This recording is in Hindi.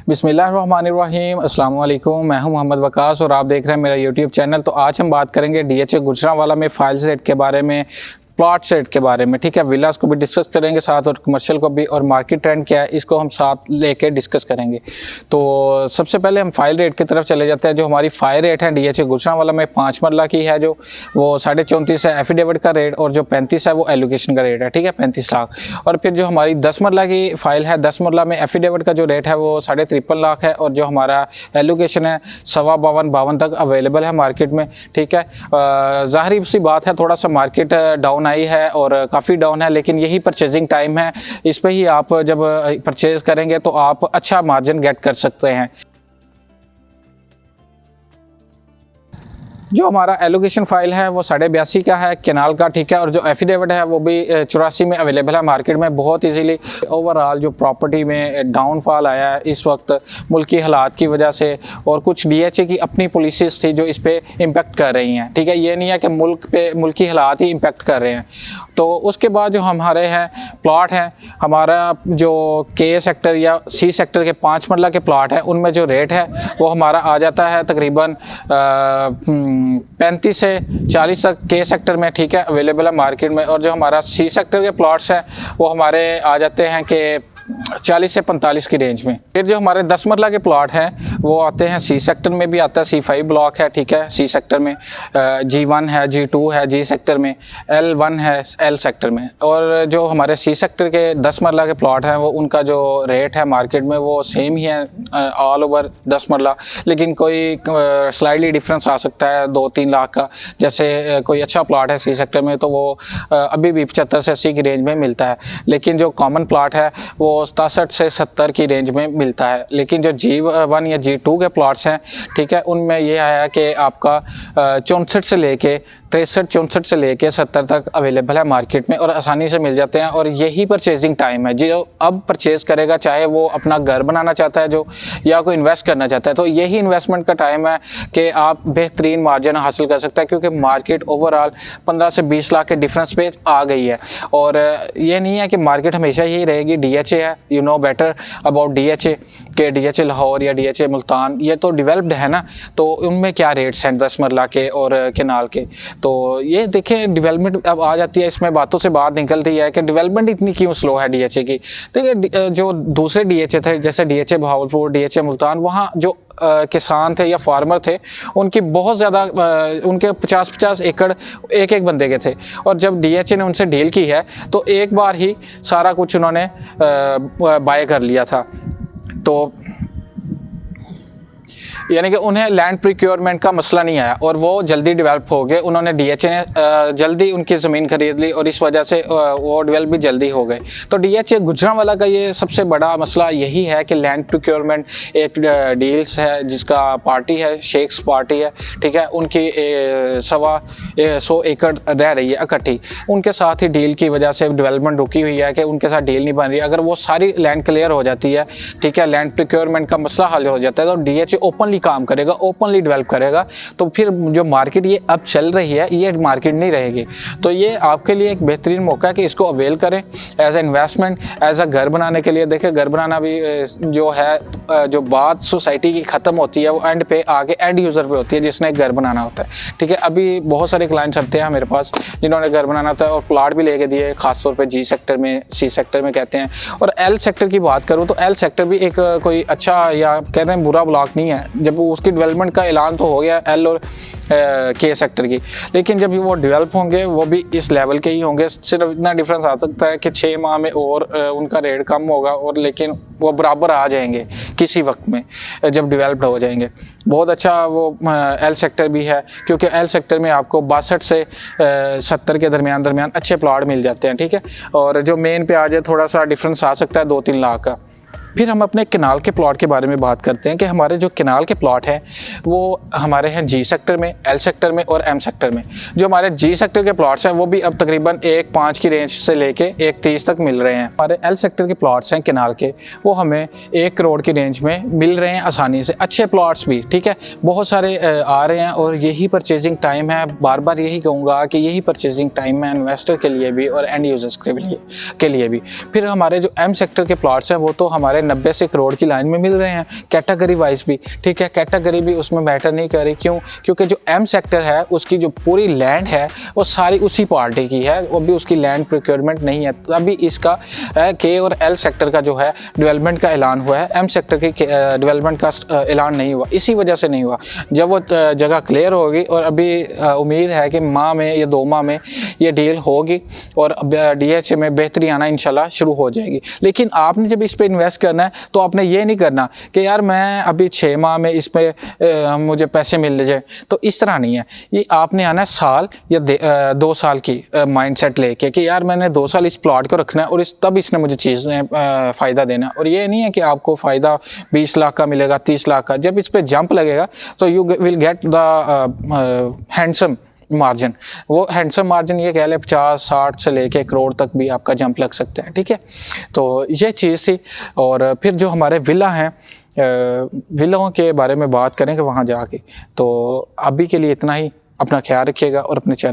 बिस्मिल्लाहिर्रहमानिर्रहीम, अस्सलाम वालेकुम। मैं हूं मोहम्मद वकास और आप देख रहे हैं मेरा यूट्यूब चैनल। तो आज हम बात करेंगे डीएचए गुजरांवाला में फाइल सेट के बारे में, प्लॉट सेट के बारे में, ठीक है। विलास को भी डिस्कस करेंगे साथ और कमर्शियल को भी, और मार्केट ट्रेंड क्या है इसको हम साथ लेके डिस्कस करेंगे। तो सबसे पहले हम फाइल रेट की तरफ चले जाते हैं। जो हमारी फाइल रेट है डीएचए गुजरांवाला में 5 मरला की है, जो वो 34.5 है एफिडेविट का रेट, और जो 35 है वो एलोकेशन का रेट है, ठीक है, 35 लाख। और फिर जो हमारी 10 मरला की फाइल है, 10 मरला में एफिडेविट का जो रेट है वो 53.5 लाख है, और जो हमारा एलोकेशन है 52 तक अवेलेबल है मार्केट में, ठीक है। ज़ाहिर सी बात है थोड़ा सा मार्केट डाउन आई है और काफ़ी डाउन है, लेकिन यही परचेजिंग टाइम है। इस पे ही आप जब परचेज करेंगे तो आप अच्छा मार्जिन गेट कर सकते हैं। जो हमारा एलोकेशन फाइल है वो 82.5 का है केनाल का, ठीक है। और जो एफिडेविट है वो भी 84 में अवेलेबल है मार्केट में बहुत इजीली। ओवरऑल जो प्रॉपर्टी में डाउनफॉल आया है इस वक्त मुल्की हालात की वजह से, और कुछ डीएचए की अपनी पॉलिसीज थी जो इस पे इम्पेक्ट कर रही हैं, ठीक है। ये नहीं है कि मुल्की हालात ही इम्पेक्ट कर रहे हैं। तो उसके बाद जो हमारे हैं प्लॉट हैं, हमारा जो के सेक्टर या सी सेक्टर के 5 मरला के प्लॉट हैं उनमें जो रेट है वो हमारा आ जाता है तकरीबन 35 से 40 तक के सेक्टर में, ठीक है, अवेलेबल है मार्केट में। और जो हमारा सी सेक्टर के प्लॉट्स हैं वो हमारे आ जाते हैं कि 40 से 45 की रेंज में। फिर जो हमारे 10 मरला के प्लॉट हैं वो आते हैं सी सेक्टर में भी आता है, C5 ब्लॉक है, ठीक है, सी सेक्टर में G1 है, G2 है जी सेक्टर में, L1 है L सेक्टर में। और जो हमारे सी सेक्टर के 10 मरला के प्लॉट हैं वो उनका जो रेट है मार्केट में वो सेम ही है ऑल ओवर 10 मरला, लेकिन कोई स्लाइडली डिफरेंस आ सकता है 2-3 लाख का। जैसे कोई अच्छा प्लॉट है सी सेक्टर में तो वो अभी भी 75 से 80 की रेंज में मिलता है, लेकिन जो कॉमन प्लॉट है वो 67 से 70 की रेंज में मिलता है। लेकिन जो G1 या G2 के प्लॉट्स हैं, ठीक है, उनमें ये आया कि आपका 64 से लेके 63-64 से लेके 70 तक अवेलेबल है मार्केट में और आसानी से मिल जाते हैं। और यही परचेजिंग टाइम है। जो अब परचेज करेगा, चाहे वो अपना घर बनाना चाहता है जो, या कोई इन्वेस्ट करना चाहता है, तो यही इन्वेस्टमेंट का टाइम है कि आप बेहतरीन मार्जिन हासिल कर सकते हैं, क्योंकि मार्केट ओवरऑल 15 से 20 लाख के डिफरेंस पे आ गई है। और ये नहीं है कि मार्केट हमेशा यही रहेगी। डीएचए है, you know better about DHA के डीएचए लाहौर या डीएचए मुल्तान, ये तो डेवलप्ड है ना, तो उनमें क्या रेट्स हैं 10 मरला के और केनाल के। तो ये देखें डेवलपमेंट अब आ जाती है, इसमें बातों से बात निकलती है कि डेवलपमेंट इतनी क्यों स्लो है डीएचए की। देखिए जो दूसरे डीएचए थे जैसे डीएचए बहावलपुर, डीएचए मुल्तान, वहाँ जो किसान थे या फार्मर थे उनकी बहुत ज़्यादा उनके 50-50 एकड़ एक बंदे के थे। और जब डीएचए ने उनसे डील की है तो एक बार ही सारा कुछ उन्होंने बाय कर लिया था। तो यानी कि उन्हें लैंड प्रिक्योरमेंट का मसला नहीं आया और वो जल्दी डेवलप हो गए। उन्होंने डीएचए ने जल्दी उनकी ज़मीन खरीद ली और इस वजह से वो डेवलप भी जल्दी हो गए। तो डीएचए गुजरांवाला का ये सबसे बड़ा मसला यही है कि लैंड प्रिक्योरमेंट एक डील्स है जिसका पार्टी है, शेख्स पार्टी है, ठीक है, उनकी 100 एकड़ रह रही है इकट्ठी। उनके साथ ही डील की वजह से डेवलपमेंट रुकी हुई है कि उनके साथ डील नहीं बन रही। अगर वो सारी लैंड क्लियर हो जाती है, ठीक है, लैंड प्रिक्योरमेंट का मसला हल हो जाता है, तो डीएचए ओपनली काम करेगा, ओपनली डेवलप करेगा। तो फिर जो मार्केट ये अब चल रही है ये मार्केट नहीं रहेगी। तो ये आपके लिए एक बेहतरीन मौका है कि इसको अवेल करें as a investment, as a घर बनाने के लिए। देखिए घर बनाना भी जो है, जो बात सोसाइटी की ख़त्म होती है वो एंड पे आगे एंड यूज़र पे होती है जिसने एक घर बनाना होता है, ठीक है। अभी बहुत सारे क्लाइंट्स आते हैं मेरे पास जिन्होंने घर बनाना होता है और प्लाट भी लेके दिए, खासतौर पर जी सेक्टर में, सी सेक्टर में कहते हैं। और एल सेक्टर की बात करूँ तो एल सेक्टर भी एक कोई अच्छा या कहते हैं बुरा ब्लॉक नहीं है। जब उसकी डेवलपमेंट का ऐलान तो हो गया एल और के सेक्टर की, लेकिन जब वो डेवलप होंगे वो भी इस लेवल के ही होंगे। सिर्फ इतना डिफरेंस आ सकता है कि 6 माह में और उनका रेट कम होगा, और लेकिन वो बराबर आ जाएंगे किसी वक्त में जब डेवलप्ड हो जाएंगे। बहुत अच्छा वो एल सेक्टर भी है, क्योंकि एल सेक्टर में आपको 62 से 70 के दरमियान अच्छे प्लॉट मिल जाते हैं, ठीक है। और जो मेन पे आ जाए थोड़ा सा डिफरेंस आ सकता है 2-3 लाख का। फिर हम अपने केनाल के प्लॉट के बारे में बात करते हैं कि हमारे जो केनाल के प्लॉट हैं वो हमारे हैं जी सेक्टर में, एल सेक्टर में और एम सेक्टर में। जो हमारे जी सेक्टर के प्लॉट्स हैं वो भी अब तकरीबन 1.5 की रेंज से लेके 1.30 तक मिल रहे हैं। हमारे एल सेक्टर के प्लॉट्स हैं केनाल के, वो हमें 1 करोड़ की रेंज में मिल रहे हैं आसानी से, अच्छे प्लॉट्स भी, ठीक है, बहुत सारे आ रहे हैं। और यही परचेजिंग टाइम है, बार बार यही कहूँगा कि यही परचेजिंग टाइम है इन्वेस्टर के लिए भी और एंड यूजर्स के लिए भी। फिर हमारे जो एम सेक्टर के प्लॉट्स हैं वो तो हमारे रुपए 90 से करोड़ की लाइन में मिल रहे हैं, कैटेगरी वाइज भी, ठीक है। कैटेगरी भी उसमें मैटर नहीं कर रही, क्यों? क्योंकि जो एम सेक्टर है उसकी जो पूरी लैंड है वो सारी उसी पार्टी की है, वो भी उसकी लैंड प्रोक्योरमेंट नहीं है। तभी इसका के और एल सेक्टर का जो है डेवलपमेंट का ऐलान हुआ है, एम सेक्टर की डेवलपमेंट का ऐलान नहीं हुआ। इसी वजह से नहीं हुआ। जब वो जगह क्लियर होगी, और अभी उम्मीद है कि माह में या 2 माह में ये डील होगी और DHA में बेहतरी आना इंशाल्लाह शुरू हो जाएगी। लेकिन आपने जब इस पे इन्वेस्ट करना है तो आपने ये नहीं करना कि यार मैं अभी 6 माह में इस पे मुझे पैसे मिल जाए, तो इस तरह नहीं है। ये आपने आना है साल या 2 साल की माइंडसेट लेके कि यार मैंने 2 साल इस प्लॉट को रखना है और तब इसने मुझे चीज़ें फ़ायदा देना। और ये नहीं है कि आपको फ़ायदा 20 लाख का मिलेगा, 30 लाख का। जब इस पे जंप लगेगा तो you will get the handsome margin. वो हैंडसम मार्जिन ये कह ले 50-60 से लेके करोड़ तक भी आपका जंप लग सकता है, ठीक है। तो ये चीज़ थी। और फिर जो हमारे विला हैं, विलों के बारे में बात करेंगे वहाँ जाके। तो अभी के लिए इतना ही। अपना ख्याल रखिएगा और अपने चैनल